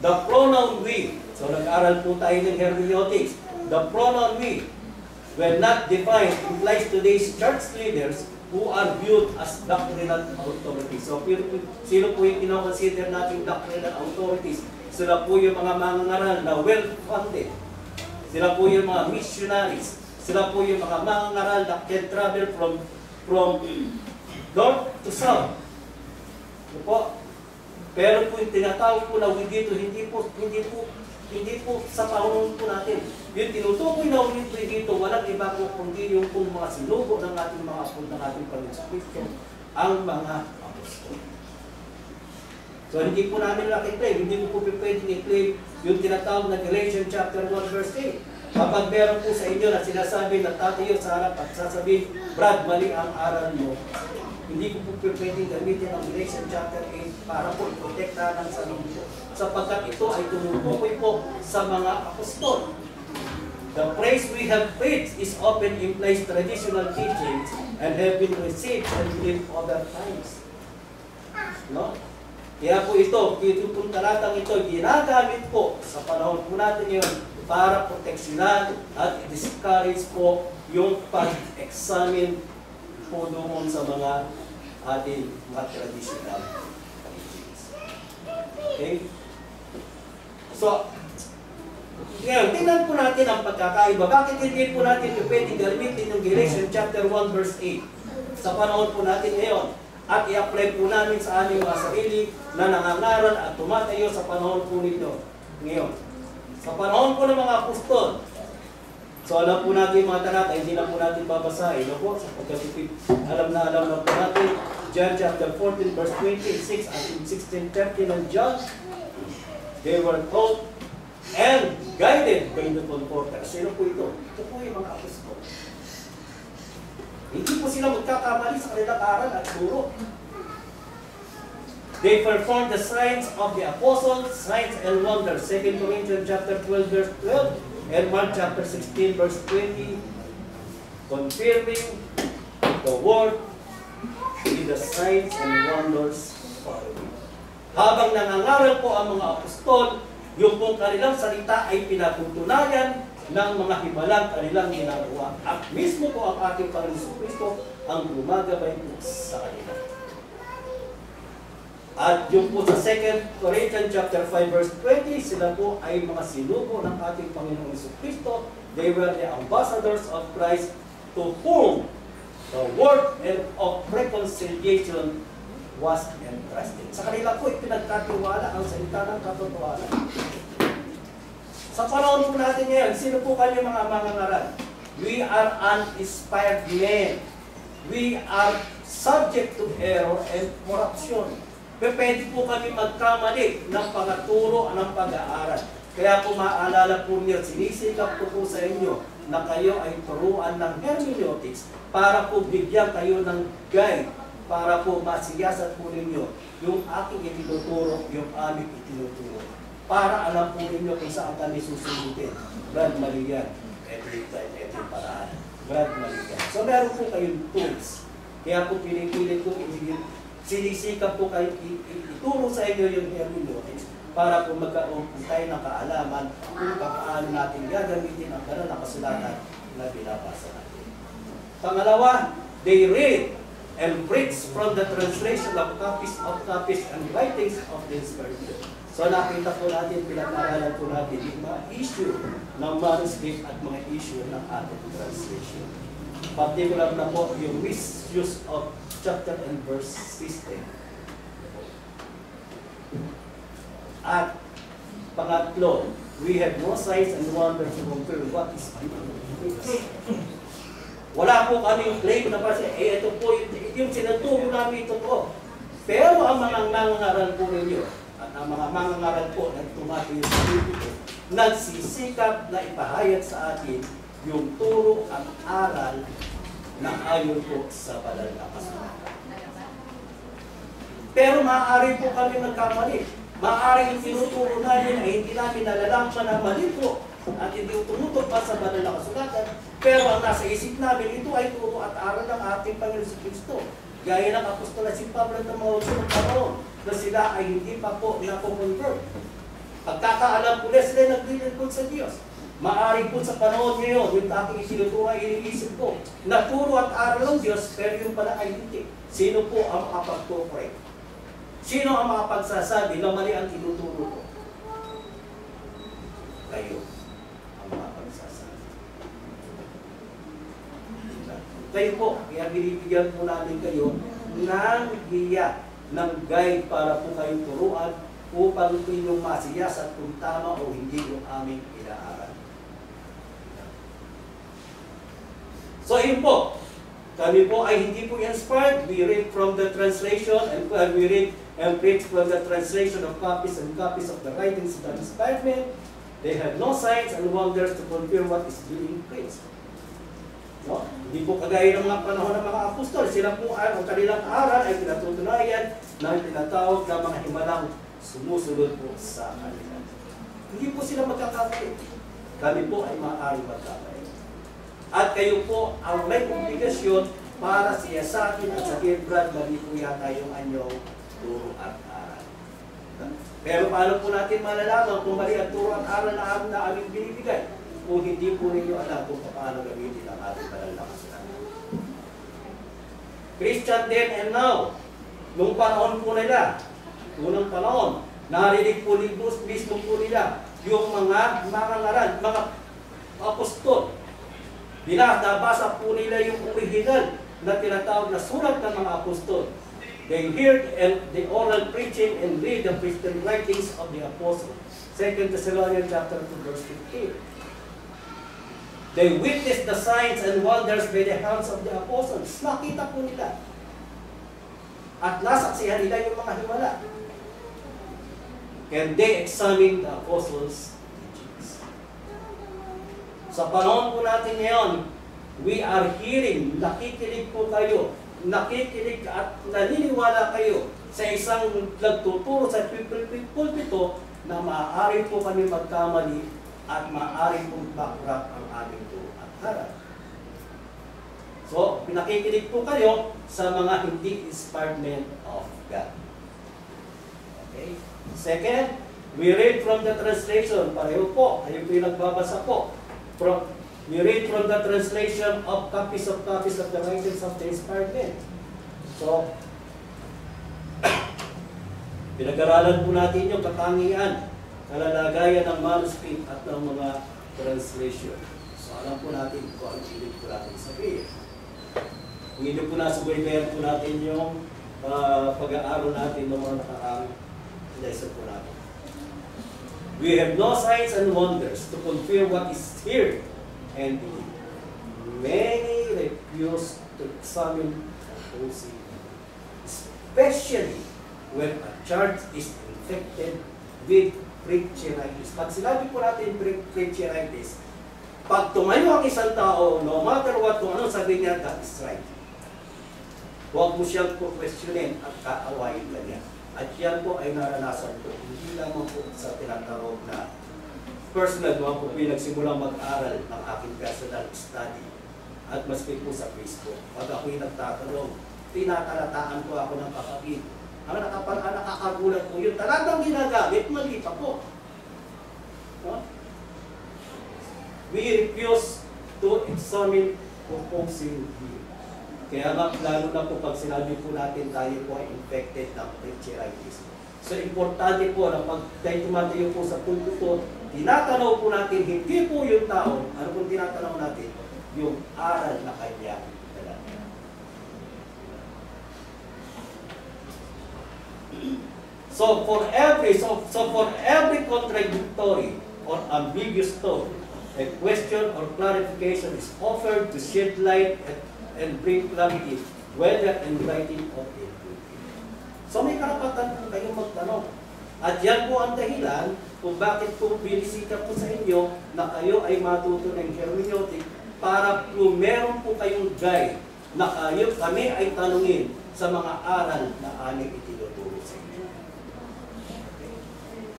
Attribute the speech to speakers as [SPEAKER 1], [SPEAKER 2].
[SPEAKER 1] The pronoun we. So nag-aral po tayo ng hermeneutics. The pronoun we, when not defined, implies today's church leaders who are viewed as doctrinal authorities. So sino po yung kinoconsider natin doctrinal authorities? Sila po yung mga mangangaral na well-funded. Sila po yung mga missionaries. Sila po yung mga mangangaral na can travel from north to south. Po. Pero po yung tinatawag po na dito, hindi po sa panunong po natin. Yung tinutukoy na dito, walang iba po kundi yung kung mga sinugo ng ating mga apod ng ating Panginoon Kristo, ang mga apostol. So hindi po namin nakiklaim, hindi po pwedeng i-claim yung tinatawag na Galatians chapter 1 verse 8. Kapag meron po sa inyo na sinasabi na tatayo sa harap at sasabihin, Brad, mali ang aral mo, hindi ko po pwedeng gamitin ang Galatians chapter 8 para po iprotektahan ang sarili ko. Sapagkat ito ay tumutukoy po sa mga apostol. The phrase we have preached is often implies traditional teachings and have been received and believed other times. No? Kaya po itong talatang ito, ginagamit po sa panahon po natin yun para proteksyonan at i-discourage po yung pag-examine po doon sa mga ating mga traditional teachings. Okay? So, ngayon, tingnan po natin ang pagkakaiba. Bakit hindi po natin pwede gamitin yung Galatians chapter 1 verse 8 sa panahon po natin ngayon at i-apply po namin sa aming mga sarili na nangangaral at tumatayo sa panahon po nito ngayon. Sa panahon po ng mga apostol, so alam po natin mga talata, hindi na po natin babasahin. No po? Sapagkat alam na po natin, John chapter 14 verse 26 at 16:30 ng John, they were taught and guided by the Comforter. Sino po ito? Ito po yung mga apostol. Hindi po sila magkakamali sa kanilang aral at turo. They performed the signs of the apostles, signs and wonders. 2 Corinthians chapter 12 verse 12 and Mark chapter 16 verse 20, confirming the word with the signs and wonders following. Habang nangangaral po ang mga apostol, yung pong kanilang salita ay pinatuntunayan ng mga himalang kanilang ginagawa. At mismo po ang ating Panginoon Kristo ang gumagabay po sa kanila. At yung po sa 2 Corinthians chapter 5 verse 20, sila po ay mga sinugo ng ating Panginoong Kristo. They were the ambassadors of Christ to whom the word of reconciliation was entrusted. Sa kanila po ipinagkatiwala ang salita ng katotohanan. Sa panahon po natin ngayon, sino po kami mga mangangaral? We are uninspired men. We are subject to error and corruption. Pwede po kami magkamali ng pagturo ng pag-aaral. Kaya po maalala po niyo, sinisikap ko po sa inyo na kayo ay turuan ng hermeneutics para po bigyan kayo ng guide, para po masiyasat po ninyo yung aking itinuturo, yung aming itinuturo. Para alam po ninyo kung saan kami susundutin. Brad, mali yan. Every time, every paraan. Brad, mali yan. So meron po kayong tools. Kaya po pinipilit ko, sinisikap po kayo ituro sa inyo yung hermeneutics para po magkaroon po tayo ng kaalaman kung paano natin gagamitin ang ganun na kasulatan na binabasa natin. Pangalawa, they read and preach from the translation of copies and writings of the Inspired. So nakita po natin, pinag-aralan po natin yung mga issue ng manuscript at mga issue ng ating translation. Particular na po yung misuse of chapter and verse system. At pangatlo, we have no signs and wonders to confirm what is wala po kaming claim na kasi, ito po, yung sinaturo namin ito po. Pero ang mga mangangaral po ninyo, at ang mga mangangaral po na tumatayo sa dito, nagsisikap na ipahayag sa atin yung turo at aral na ayon po sa banal na kasulatan. Pero maaari po kami nagkamali. Maaari yung tinuturo namin ay hindi namin nalalaman na mali po at hindi tumutok pa sa banal na kasulatan. Pero ang nasa isip namin, ito ay turo at aral ng ating Panginoon si Kristo. Gaya ng apostol si Pablo na mga unang panahon na sila ay hindi pa po na-convert. Pagka Saan po sila naglilingkod sa Diyos? Maaari po sa panahon ngayon, yung aking isinuturo ay iniisip ko, naturo at aral ng Diyos, pero yung pala ay hindi. Sino po ang makapag-correct? Sino ang makapagsasabi na mali ang tinuturo ko? Kayo ang makapagsasabi. Kayo po, kaya binibigyan po natin kayo ng hiya, ng guide para po kayong turuan upang inyong masiyasat kung tama o hindi yung aming inaaral. So yun po, kami po ay hindi po inspired. We read from the translation and we read and preach from the translation of copies and copies of the writings of the inspired men. They have no signs and wonders to confirm what is being preached. No? Hindi po kagaya ng mga panahon ng mga apostol. Sila po ang kanilang aral ay pinatutunayan ng tinatawag na mga himalang sumusunod po sa kanila. Hindi po sila magkakapit. Kami po ay maaaring magkakapit. At kayo po ang may obligasyon para siyasatin at sabihin, Brad, mali po yata yung anyong turo at aral. Pero paano po natin malalaman kung mali ang turo at aral na aming binibigay? Kung hindi po ninyo alam kung paano gamitin ang ating banal na kasalanan. Christian then and now, nung panahon po nila, unang panahon, narinig po mismo po nila yung mga ngaran, mga apostol. Binabasa po nila yung original na tinatawag na sulat ng mga apostol. They heard the oral preaching and read the Christian writings of the apostles. 2 Thessalonians chapter 2 verse 15. They witnessed the signs and wonders by the hands of the apostles. Nakita po nila. At nasaksihan nila yung mga himala. And they examined the apostles' teachings. Sa panahon po natin ngayon, we are hearing, nakikinig po kayo, nakikinig at naniniwala kayo sa isang nagtuturo sa pulpito na maaari po kami magkamali at maaari pong backtrack ang aming turo at aral. So, nakikinig po kayo sa mga hindi inspired men of God. Okay? Second, we read from the translation. Pareho po, kayo po yung nagbabasa po. We read from the translation of copies of the writings of the inspired men. So, pinag-aralan po natin yung katangian, kalalagayan ng manuscript at ng mga translation. So, alam po natin kung ano ibig po natin sabihin. Kung hindi po nasubaybayan po natin yung pag-aaral natin ng mga nakakaang lesson po natin. We have no signs and wonders to confirm what is here and believe. Many refuse to examine the opposing, especially when a church is infected with preacheritis. Pag sinabi po natin preacheritis, pag tumayo ang isang tao, no matter what, kung ano sabi niya, that is right. Huwag mo siyang questionin at kaawayin ka niya. At yan po ay naranasan ko, hindi lamang po sa tinatawag na personal mga po pinagsimulang mag-aral ng aking personal study at maski po sa Facebook. Pag ako'y nagtatanong, tinatalataan ko ako ng kapatid. Ang nakakagulat po, yung talatang ginagamit, mali pa po. No? We refuse to examine opposing view. Kaya lalo na po pag sinabi po natin tayo po ay infected ng preacheritis. So importante po na pag tayo tumatayo po sa pulpito, tinatanaw po natin, hindi po yung tao, ano pong tinatanaw natin? Yung aral na kanya dala. So for every contradictory or ambiguous thought, a question or clarification is offered to shed light and bring clarity, whether in writing or in written. So may karapatan po kayong magtanong. At yan po ang dahilan kung bakit po binisita po sa inyo na kayo ay matuto ng hermeneutic para po meron po kayong guide na kami ay tanungin sa mga aral na aming itinuturo.